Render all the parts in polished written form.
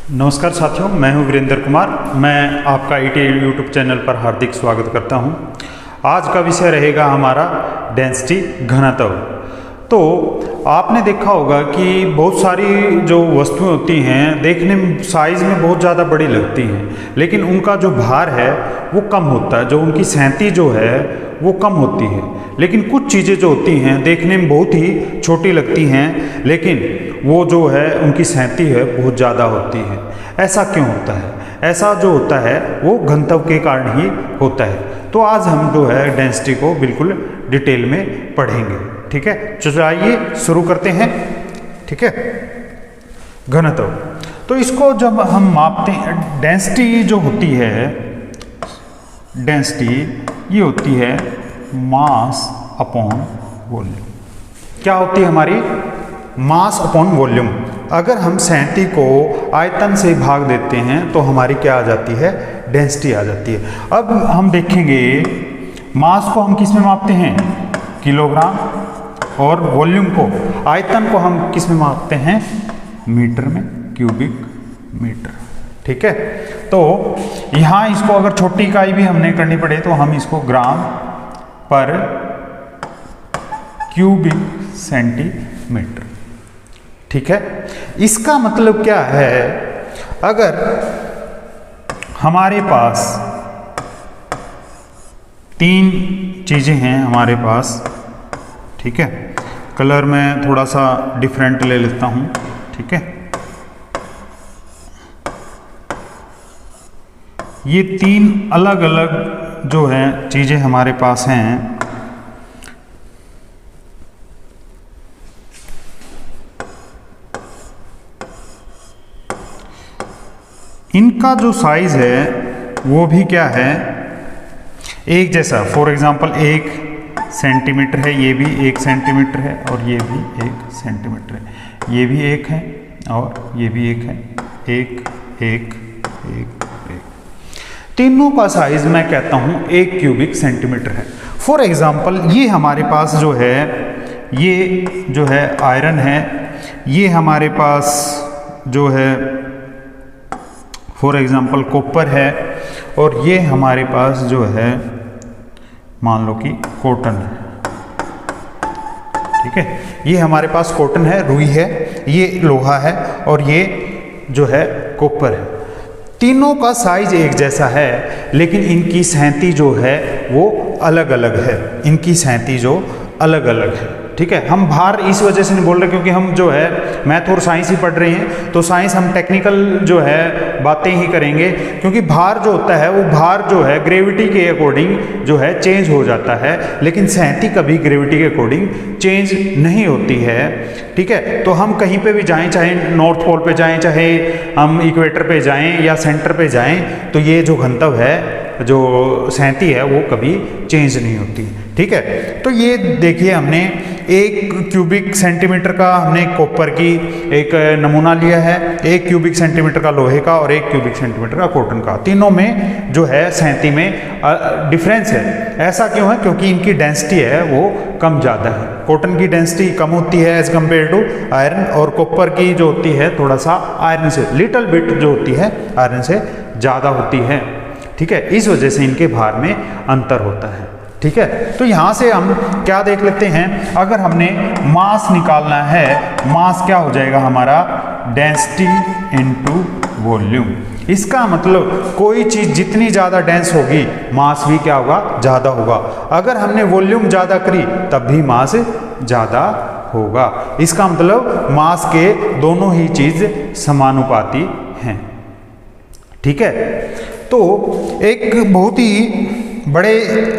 नमस्कार साथियों, मैं हूं वीरेंद्र कुमार। मैं आपका ITA यूट्यूब चैनल पर हार्दिक स्वागत करता हूं। आज का विषय रहेगा हमारा डेंसिटी, घनत्व। तो आपने देखा होगा कि बहुत सारी जो वस्तुएं होती हैं देखने में साइज़ में बहुत ज़्यादा बड़ी लगती हैं, लेकिन उनका जो भार है वो कम होता है, जो उनकी सहती जो है वो कम होती है। लेकिन कुछ चीज़ें जो होती हैं देखने में बहुत ही छोटी लगती हैं, लेकिन वो जो है उनकी सहती है बहुत ज़्यादा होती है। ऐसा क्यों होता है? ऐसा जो होता है वो घनत्व के कारण ही होता है। तो आज हम जो है डेंसिटी को बिल्कुल डिटेल में पढ़ेंगे, ठीक है। चलो आइए शुरू करते हैं, ठीक है। घनत्व, तो इसको जब हम मापते हैं, डेंसिटी जो होती है, डेंसिटी ये होती है मास अपॉन वॉल्यूम। क्या होती है हमारी? Mass upon volume. अगर हम सहती को आयतन से भाग देते हैं तो हमारी क्या आ जाती है? डेंसिटी आ जाती है। अब हम देखेंगे मास को हम किस में मापते हैं? किलोग्राम। और वॉल्यूम को, आयतन को हम किस में मापते हैं? मीटर में, क्यूबिक मीटर, ठीक है। तो यहाँ इसको अगर छोटी इकाई भी हमने करनी पड़े तो हम इसको ग्राम पर क्यूबिक सेंटीमीटर, ठीक है। इसका मतलब क्या है? अगर हमारे पास तीन चीजें हैं हमारे पास, ठीक है। कलर में थोड़ा सा डिफरेंट ले लेता हूं, ठीक है। ये तीन अलग अलग जो है चीजें हमारे पास हैं। इनका जो साइज है वो भी क्या है? एक जैसा। फॉर एग्जांपल 1 सेंटीमीटर है, ये भी 1 सेंटीमीटर है, और ये भी 1 सेंटीमीटर है, ये भी 1 है, और ये भी 1 है। 1 1 1 1, तीनों का साइज मैं कहता हूं 1 क्यूबिक सेंटीमीटर है। फॉर एग्जांपल ये हमारे पास जो है, ये जो है आयरन है, ये हमारे पास जो है फॉर एग्जांपल कॉपर है, और ये हमारे पास जो है मान लो कि कॉटन है, ठीक है। ये हमारे पास कॉटन है, रुई है, ये लोहा है, और ये जो है कॉपर है। तीनों का साइज एक जैसा है, लेकिन इनकी सहती जो है वो अलग अलग है। इनकी सहती जो अलग अलग है, ठीक है। हम भार इस वजह से नहीं बोल रहे क्योंकि हम जो है मैथ और साइंस ही पढ़ रहे हैं, तो साइंस हम टेक्निकल जो है बातें ही करेंगे। क्योंकि भार जो होता है वो भार जो है ग्रेविटी के अकॉर्डिंग जो है चेंज हो जाता है, लेकिन सहती कभी ग्रेविटी के अकॉर्डिंग चेंज नहीं होती है, ठीक है। तो हम कहीं पे भी जाएं, चाहे नॉर्थ पोल पे जाएं, चाहे हम इक्वेटर पे जाएं या सेंटर पे जाएं, तो ये जो घनत्व है, जो सहती है, वो कभी चेंज नहीं होती, ठीक है। तो ये देखिए हमने 1 क्यूबिक सेंटीमीटर का हमने कॉपर की एक नमूना लिया है, 1 क्यूबिक सेंटीमीटर का लोहे का, और 1 क्यूबिक सेंटीमीटर का कॉटन का। तीनों में जो है सहती में डिफरेंस है। ऐसा क्यों है? क्योंकि इनकी डेंसिटी है वो कम ज़्यादा है। कॉटन की डेंसिटी कम होती है एज कम्पेयर टू आयरन, और कॉपर की जो होती है थोड़ा सा आयरन से, लिटल बिट जो होती है आयरन से ज़्यादा होती है, ठीक है। इस वजह से इनके भार में अंतर होता है, ठीक है। तो यहां से हम क्या देख लेते हैं? अगर हमने मास निकालना है, मास क्या हो जाएगा हमारा? Density into volume. इसका मतलब कोई चीज जितनी ज्यादा डेंस होगी, मास भी क्या होगा? ज्यादा होगा। अगर हमने वॉल्यूम ज्यादा करी तब भी मास ज्यादा होगा। इसका मतलब मास के दोनों ही चीज समानुपाती हैं, ठीक है। तो एक बहुत ही बड़े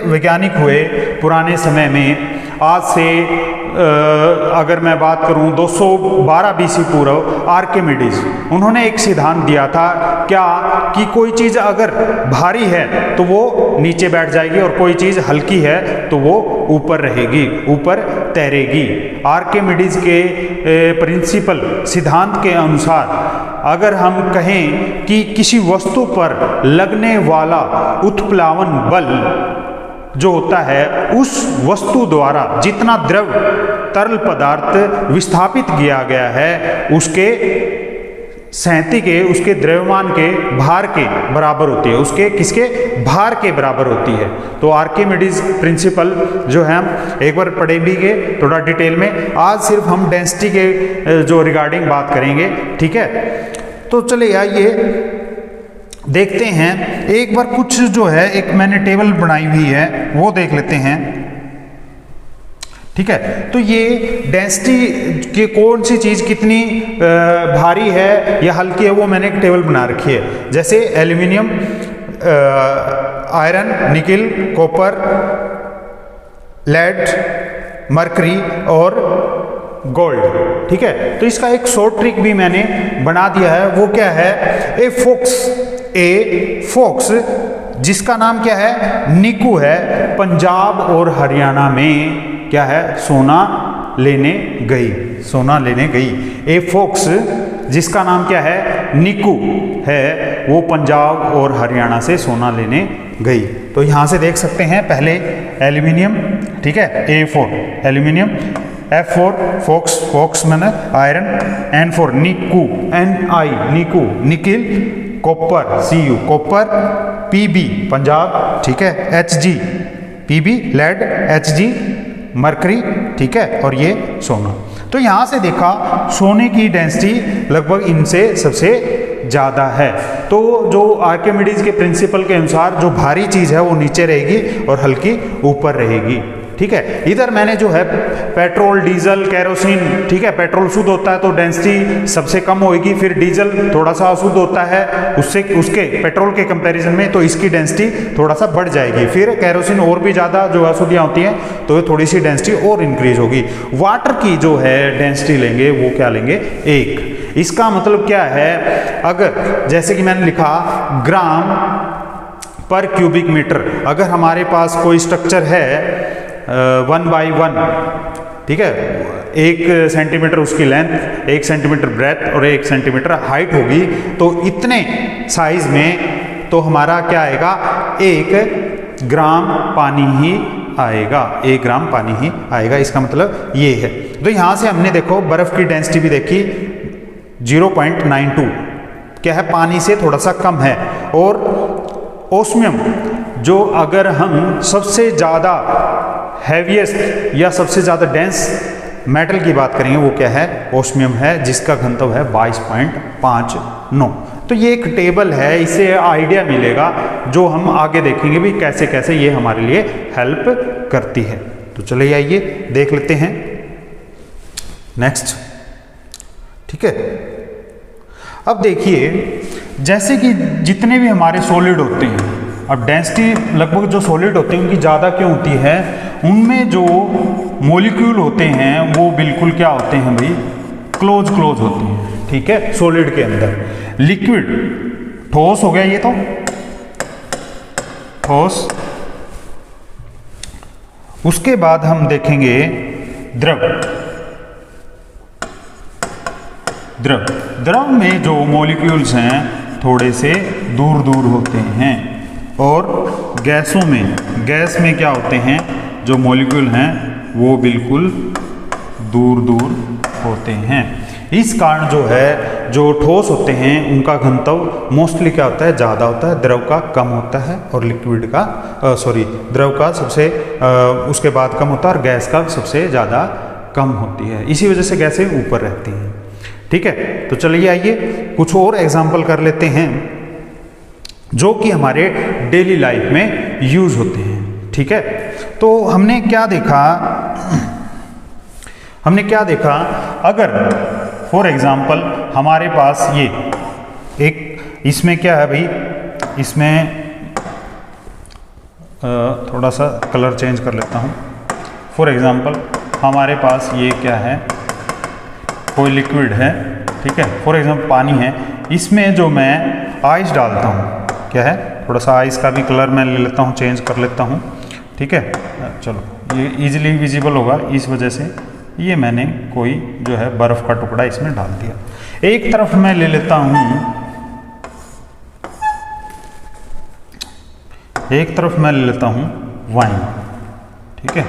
वैज्ञानिक हुए पुराने समय में, आज से अगर मैं बात करूं 212 BC पूर्व, आर्किमिडीज, उन्होंने एक सिद्धांत दिया था क्या कि कोई चीज़ अगर भारी है तो वो नीचे बैठ जाएगी, और कोई चीज़ हल्की है तो वो ऊपर रहेगी, ऊपर तैरेगी। आर्किमिडीज के प्रिंसिपल सिद्धांत के अनुसार अगर हम कहें कि किसी वस्तु पर लगने वाला उत्प्लावन बल जो होता है, उस वस्तु द्वारा जितना द्रव तरल पदार्थ विस्थापित किया गया है, उसके सहती के उसके द्रव्यमान के भार के बराबर होती है, उसके किसके भार के बराबर होती है। तो आर्किमिडीज प्रिंसिपल जो है हम एक बार पढ़े भी गए थोड़ा डिटेल में, आज सिर्फ हम डेंसिटी के जो रिगार्डिंग बात करेंगे, ठीक है। तो चलिए आइए देखते हैं एक बार कुछ जो है एक मैंने टेबल बनाई हुई है वो देख लेते हैं, ठीक है। तो ये डेंसिटी की कौन सी चीज़ कितनी भारी है या हल्की है वो मैंने एक टेबल बना रखी है। जैसे aluminium, iron, nickel, copper, lead, mercury और गोल्ड, ठीक है। तो इसका एक शॉर्ट ट्रिक भी मैंने बना दिया है, वो क्या है, ए फोक्स जिसका नाम क्या है, निकू है, पंजाब और हरियाणा में क्या है, सोना लेने गई, सोना लेने गई। ए फोक्स जिसका नाम क्या है, निकू है, वो पंजाब और हरियाणा से सोना लेने गई। तो यहां से देख सकते हैं पहले एल्यूमिनियम, ठीक है, A4 एल्यूमिनियम, F4 फोक्स, फोक्स मैंने आयरन, N4 निकू, Ni निकू, nickel, copper Cu copper, Pb Punjab, ठीक है, Hg Pb lead, Hg mercury, ठीक है, और ये सोना। तो यहां से देखा सोने की डेंसिटी लगभग इनसे सबसे ज़्यादा है। तो जो आर्किमिडीज के प्रिंसिपल के अनुसार जो भारी चीज़ है वो नीचे रहेगी और हल्की ऊपर रहेगी, ठीक है। इधर मैंने जो है पेट्रोल, डीजल, केरोसिन, ठीक है, पेट्रोल शुद्ध होता है तो डेंसिटी सबसे कम होगी, फिर डीजल थोड़ा सा अशुद्ध होता है उससे, उसके पेट्रोल के कंपैरिजन में, तो इसकी डेंसिटी थोड़ा सा बढ़ जाएगी। फिर केरोसिन और भी ज़्यादा जो अशुद्धियाँ होती हैं तो थोड़ी सी डेंसिटी और इंक्रीज होगी। वाटर की जो है डेंसिटी लेंगे वो क्या लेंगे, 1। इसका मतलब क्या है, अगर जैसे कि मैंने लिखा ग्राम पर क्यूबिक मीटर, अगर हमारे पास कोई स्ट्रक्चर है 1/1, ठीक है, 1 सेंटीमीटर उसकी लेंथ, 1 सेंटीमीटर ब्रेथ और 1 सेंटीमीटर हाइट होगी, तो इतने साइज में तो हमारा क्या आएगा, 1 ग्राम पानी ही आएगा, 1 ग्राम पानी ही आएगा। इसका मतलब ये है। तो यहां से हमने देखो बर्फ की डेंसिटी भी देखी 0.92, क्या है, पानी से थोड़ा सा कम है। और ओस्मियम जो अगर हम सबसे ज़्यादा हैवीएस्ट या सबसे ज़्यादा डेंस मेटल की बात करेंगे वो क्या है, ओस्मियम है, जिसका घनत्व है 22.59। तो ये एक टेबल है, इससे आइडिया मिलेगा जो हम आगे देखेंगे भी कैसे कैसे ये हमारे लिए हेल्प करती है। तो चलिए आइए देख लेते हैं नेक्स्ट, ठीक है। अब देखिए जैसे कि जितने भी हमारे सॉलिड होते हैं, अब डेंसिटी लगभग जो सॉलिड होते हैं उनकी ज़्यादा क्यों होती है, उनमें जो मॉलिक्यूल होते हैं वो बिल्कुल क्या होते हैं भाई, क्लोज होते हैं, ठीक है, सॉलिड के अंदर। लिक्विड ठोस हो गया, ये तो ठोस। उसके बाद हम देखेंगे द्रव में जो मॉलिक्यूल्स हैं थोड़े से दूर होते हैं, और गैसों में, गैस में क्या होते हैं, जो मॉलिक्यूल हैं वो बिल्कुल दूर होते हैं। इस कारण जो है जो ठोस होते हैं उनका घनत्व मोस्टली क्या होता है, ज़्यादा होता है, द्रव का कम होता है, और लिक्विड का द्रव का सबसे उसके बाद कम होता है, और गैस का सबसे ज़्यादा कम होती है। इसी वजह से गैसें ऊपर रहती हैं, ठीक है। तो चलिए आइए कुछ और एग्जाम्पल कर लेते हैं जो कि हमारे डेली लाइफ में यूज होते हैं, ठीक है। तो हमने क्या देखा, अगर फॉर एग्जाम्पल हमारे पास ये एक, इसमें क्या है भाई, इसमें थोड़ा सा कलर चेंज कर लेता हूँ। फॉर एग्जाम्पल हमारे पास ये क्या है, कोई लिक्विड है, ठीक है, फॉर एग्जाम्पल पानी है, इसमें जो मैं आइस डालता हूँ, क्या है, थोड़ा सा आइस का भी कलर मैं ले लेता हूँ, चेंज कर लेता हूँ, ठीक है। चलो ये इजीली विजिबल होगा, इस वजह से ये मैंने कोई जो है बर्फ़ का टुकड़ा इसमें डाल दिया। एक तरफ मैं ले लेता हूँ, एक तरफ मैं ले लेता हूँ वाइन, ठीक है।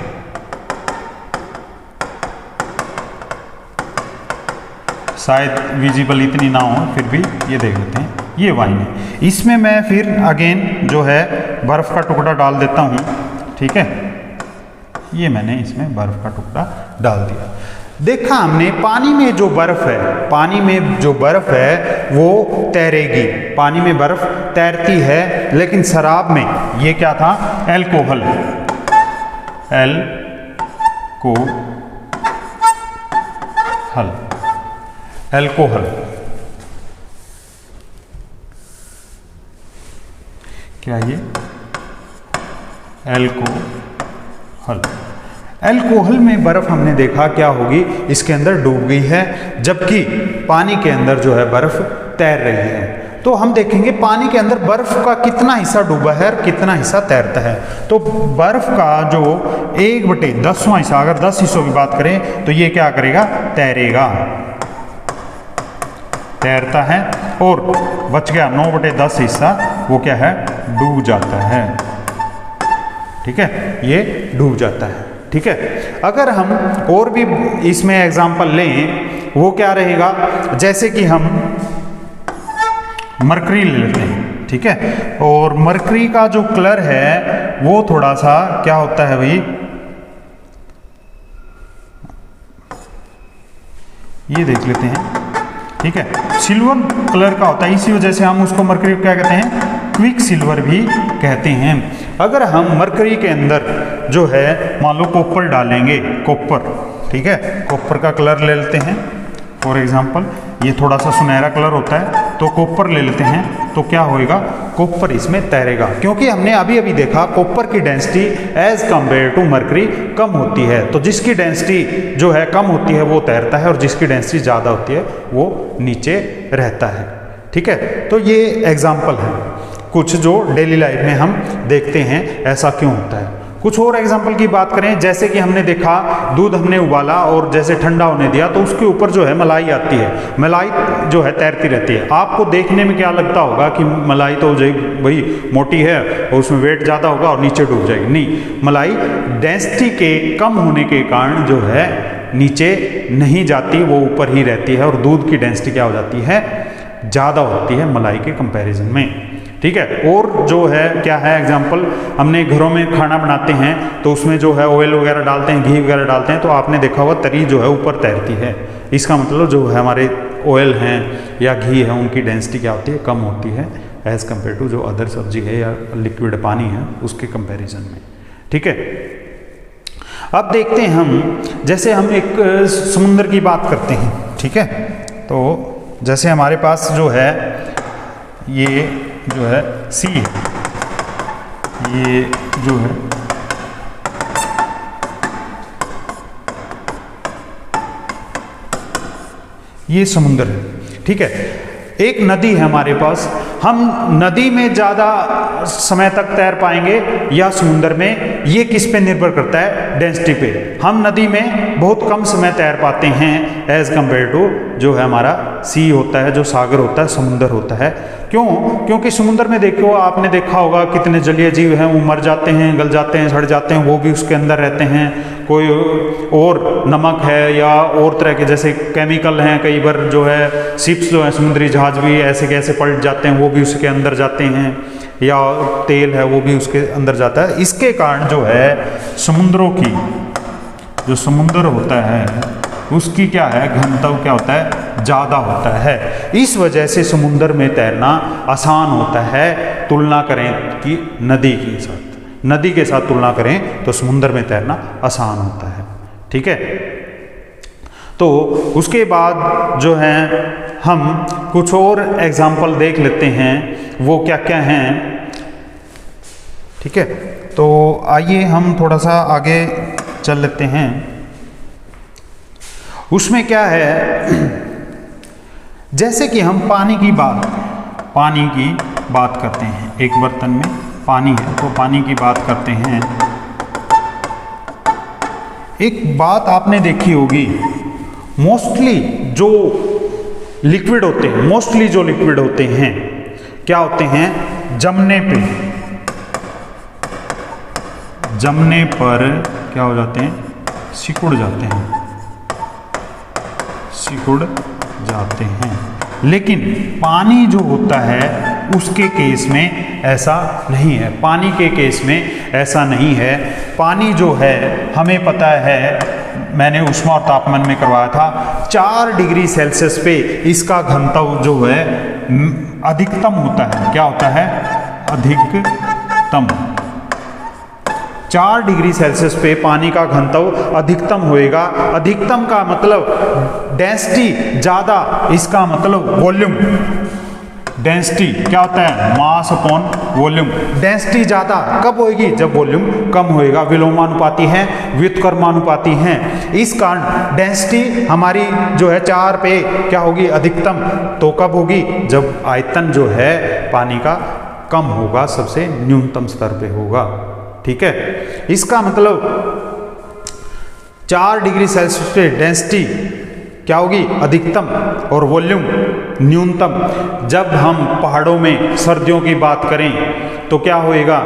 शायद विजिबल इतनी ना हो, फिर भी ये देख लेते हैं, ये वाइन है। इसमें मैं फिर अगेन जो है बर्फ़ का टुकड़ा डाल देता हूँ, ठीक है। ये मैंने इसमें बर्फ़ का टुकड़ा डाल दिया। देखा हमने पानी में जो बर्फ़ है, पानी में जो बर्फ़ है वो तैरेगी, पानी में बर्फ़ तैरती है, लेकिन शराब में ये क्या था, एल्कोहल, एल्कोहल, क्या ये एल्कोहल में बर्फ हमने देखा क्या होगी, इसके अंदर डूब गई है, जबकि पानी के अंदर जो है बर्फ तैर रही है। तो हम देखेंगे पानी के अंदर बर्फ का कितना हिस्सा डूबा है और कितना हिस्सा तैरता है। तो बर्फ का जो 1/10वां हिस्सा, अगर 10 हिस्सों की बात करें तो ये क्या करेगा, तैरेगा, तैरता है, और बच गया 9/10 हिस्सा, वो क्या है, डूब जाता है, ठीक है, ये डूब जाता है, ठीक है। अगर हम और भी इसमें एग्जाम्पल लें, वो क्या रहेगा, जैसे कि हम मरकरी ले लेते हैं, ठीक है, और मरकरी का जो कलर है वो थोड़ा सा क्या होता है भाई, ये देख लेते हैं, ठीक है, सिल्वर कलर का होता है, इसी वजह से हम उसको मरकरी क्या कहते हैं, क्विक सिल्वर भी कहते हैं। अगर हम मरकरी के अंदर जो है मान लो कॉपर डालेंगे, कॉपर, ठीक है, कॉपर का कलर ले लेते हैं फॉर एग्जांपल, ये थोड़ा सा सुनहरा कलर होता है, तो कॉपर ले लेते हैं, तो क्या होएगा, कॉपर इसमें तैरेगा, क्योंकि हमने अभी अभी देखा कॉपर की density as compared to mercury कम होती है। तो जिसकी डेंसिटी जो है कम होती है वो तैरता है, और जिसकी डेंसिटी ज़्यादा होती है वो नीचे रहता है, ठीक है। तो ये एग्जाम्पल है कुछ जो डेली लाइफ में हम देखते हैं ऐसा क्यों होता है। कुछ और एग्जाम्पल की बात करें, जैसे कि हमने देखा दूध हमने उबाला और जैसे ठंडा होने दिया तो उसके ऊपर जो है मलाई आती है, मलाई जो है तैरती रहती है। आपको देखने में क्या लगता होगा कि मलाई तो भाई मोटी है और उसमें वेट ज़्यादा होगा और नीचे डूब जाएगी, नहीं, मलाई डेंसिटी के कम होने के कारण जो है नीचे नहीं जाती, वो ऊपर ही रहती है, और दूध की डेंसिटी क्या हो जाती है, ज़्यादा होती है मलाई के कंपैरिजन में, ठीक है। और जो है क्या है एग्जाम्पल, हमने घरों में खाना बनाते हैं तो उसमें जो है ऑयल वगैरह डालते हैं, घी वगैरह डालते हैं, तो आपने देखा होगा तरी जो है ऊपर तैरती है। इसका मतलब जो है हमारे ऑयल हैं या घी है उनकी डेंसिटी क्या होती है, कम होती है एज़ कम्पेयर टू जो अदर सब्जी है या लिक्विड पानी है उसके कंपेरिजन में, ठीक है। अब देखते हैं हम, जैसे हम एक समुद्र की बात करते हैं, ठीक है, तो जैसे हमारे पास जो है ये जो है सी है, ये जो है ये समुद्र है, ठीक है। एक नदी है हमारे पास, हम नदी में ज़्यादा समय तक तैर पाएंगे या समुद्र में, ये किस पे निर्भर करता है, डेंसिटी पे। हम नदी में बहुत कम समय तैर पाते हैं एज़ कम्पेयर टू जो है हमारा सी होता है, जो सागर होता है, समुद्र होता है। क्यों? क्योंकि समुद्र में देखो, आपने देखा होगा कितने जलीय जीव हैं, वो मर जाते हैं, गल जाते हैं, सड़ जाते हैं, वो भी उसके अंदर रहते हैं। कोई और नमक है या और तरह के जैसे केमिकल हैं, कई बार जो है शिप्स जो है समुद्री जहाज भी ऐसे कैसे पलट जाते हैं, वो भी उसके अंदर जाते हैं, या तेल है वो भी उसके अंदर जाता है। इसके कारण जो है समुद्रों की जो समुद्र होता है उसकी क्या है, घनत्व क्या होता है, ज़्यादा होता है। इस वजह से समुद्र में तैरना आसान होता है, तुलना करें कि नदी के साथ, नदी के साथ तुलना करें तो समुद्र में तैरना आसान होता है, ठीक है। तो उसके बाद जो है हम कुछ और एग्जाम्पल देख लेते हैं, वो क्या क्या हैं, ठीक है। तो आइए हम थोड़ा सा आगे चल लेते हैं। उसमें क्या है, जैसे कि हम पानी की बात करते हैं, एक बर्तन में पानी है तो पानी की बात करते हैं। एक बात आपने देखी होगी, मोस्टली जो लिक्विड होते हैं क्या होते हैं, जमने पर क्या हो जाते हैं, सिकुड़ जाते हैं। लेकिन पानी जो होता है उसके केस में ऐसा नहीं है। पानी के केस में ऐसा नहीं है। पानी जो है हमें पता है, मैंने ऊष्मा और तापमान में करवाया था, 4 डिग्री सेल्सियस पे इसका घनत्व जो है अधिकतम होता है। क्या होता है? अधिकतम। 4 डिग्री सेल्सियस पे पानी का घनत्व अधिकतम होएगा। अधिकतम का मतलब डेंसिटी ज़्यादा, इसका मतलब वॉल्यूम। डेंसिटी क्या होता है? Mass upon volume. डेंसिटी ज़्यादा कब होएगी? जब वॉल्यूम कम होएगा। विलोमानुपाती है, व्युत्क्रमानुपाती हैं। इस कारण डेंसिटी हमारी जो है 4 पे क्या होगी? अधिकतम। तो कब होगी? जब आयतन जो है पानी का कम होगा, सबसे न्यूनतम स्तर पे होगा। ठीक है, इसका मतलब 4 डिग्री सेल्सियस पे डेंसिटी क्या होगी? अधिकतम, और वॉल्यूम न्यूनतम। जब हम पहाड़ों में सर्दियों की बात करें तो क्या होएगा?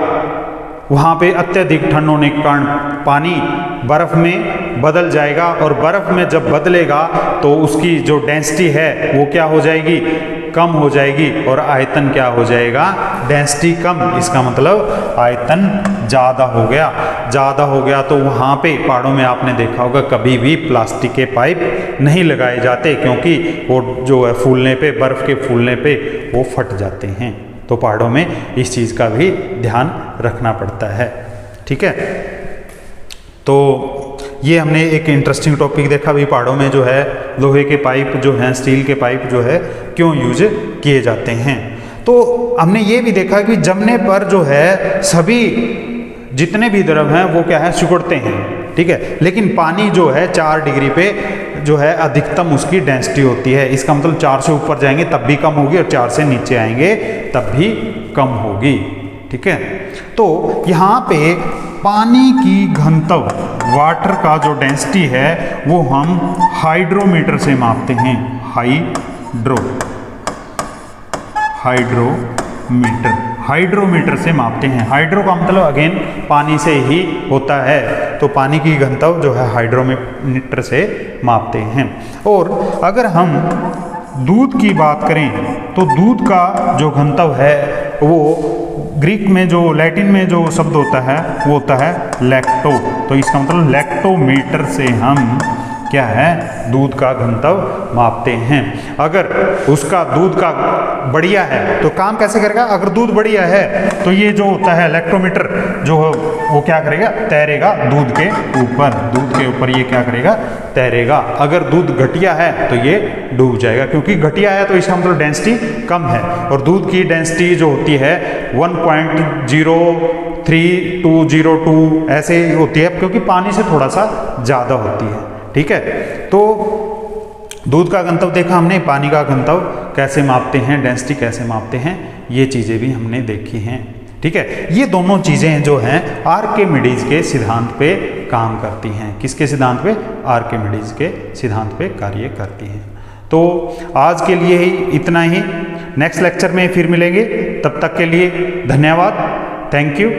वहाँ पे अत्यधिक ठंड होने के कारण पानी बर्फ में बदल जाएगा, और बर्फ में जब बदलेगा तो उसकी जो डेंसिटी है वो क्या हो जाएगी? कम हो जाएगी। और आयतन क्या हो जाएगा? डेंसिटी कम। इसका मतलब आयतन ज़्यादा हो गया। ज़्यादा हो गया तो वहाँ पे पहाड़ों में आपने देखा होगा कभी भी प्लास्टिक के पाइप नहीं लगाए जाते, क्योंकि वो जो है फूलने पे, बर्फ़ के फूलने पे वो फट जाते हैं। तो पहाड़ों में इस चीज़ का भी ध्यान रखना पड़ता है। ठीक है, तो ये हमने एक इंटरेस्टिंग टॉपिक देखा भी, पहाड़ों में जो है लोहे के पाइप जो हैं, स्टील के पाइप जो है क्यों यूज किए जाते हैं। तो हमने ये भी देखा कि जमने पर जो है सभी जितने भी द्रव हैं वो क्या है? सिकुड़ते हैं। ठीक है, लेकिन पानी जो है 4 डिग्री पे जो है अधिकतम उसकी डेंसिटी होती है। इसका मतलब 4 से ऊपर जाएंगे तब भी कम होगी, और 4 से नीचे आएंगे तब भी कम होगी। ठीक है, तो यहाँ पे पानी की घनत्व, वाटर का जो डेंसिटी है वो हम हाइड्रोमीटर से मापते हैं। हाइड्रोमीटर से मापते हैं। हाइड्रो का मतलब अगेन पानी से ही होता है, तो पानी की घनत्व जो है हाइड्रोमीटर से मापते हैं। और अगर हम दूध की बात करें तो दूध का जो घनत्व है वो ग्रीक में जो, लैटिन में जो शब्द होता है वो होता है लैक्टो। तो इसका मतलब लैक्टोमीटर से हम क्या है? दूध का घनत्व मापते हैं। अगर उसका दूध का बढ़िया है तो काम कैसे करेगा? अगर दूध बढ़िया है तो ये जो होता है लैक्टोमीटर जो वो क्या करेगा? तैरेगा दूध के ऊपर ये क्या करेगा? तैरेगा। अगर दूध घटिया है तो ये डूब जाएगा, क्योंकि घटिया है तो इसका मतलब डेंसिटी कम है, और दूध की डेंसिटी जो होती है 1.03202 ऐसे होती है, क्योंकि पानी से थोड़ा सा ज़्यादा होती है। ठीक है, तो दूध का घनत्व देखा हमने, पानी का घनत्व कैसे मापते हैं, डेंसिटी कैसे मापते हैं, ये चीज़ें भी हमने देखी हैं। ठीक है, ये दोनों चीज़ें जो हैं आर्किमिडीज के सिद्धांत पे काम करती हैं। किसके सिद्धांत पे? आर्किमिडीज के सिद्धांत पे कार्य करती हैं। तो आज के लिए ही इतना ही। नेक्स्ट लेक्चर में फिर मिलेंगे, तब तक के लिए धन्यवाद। Thank you.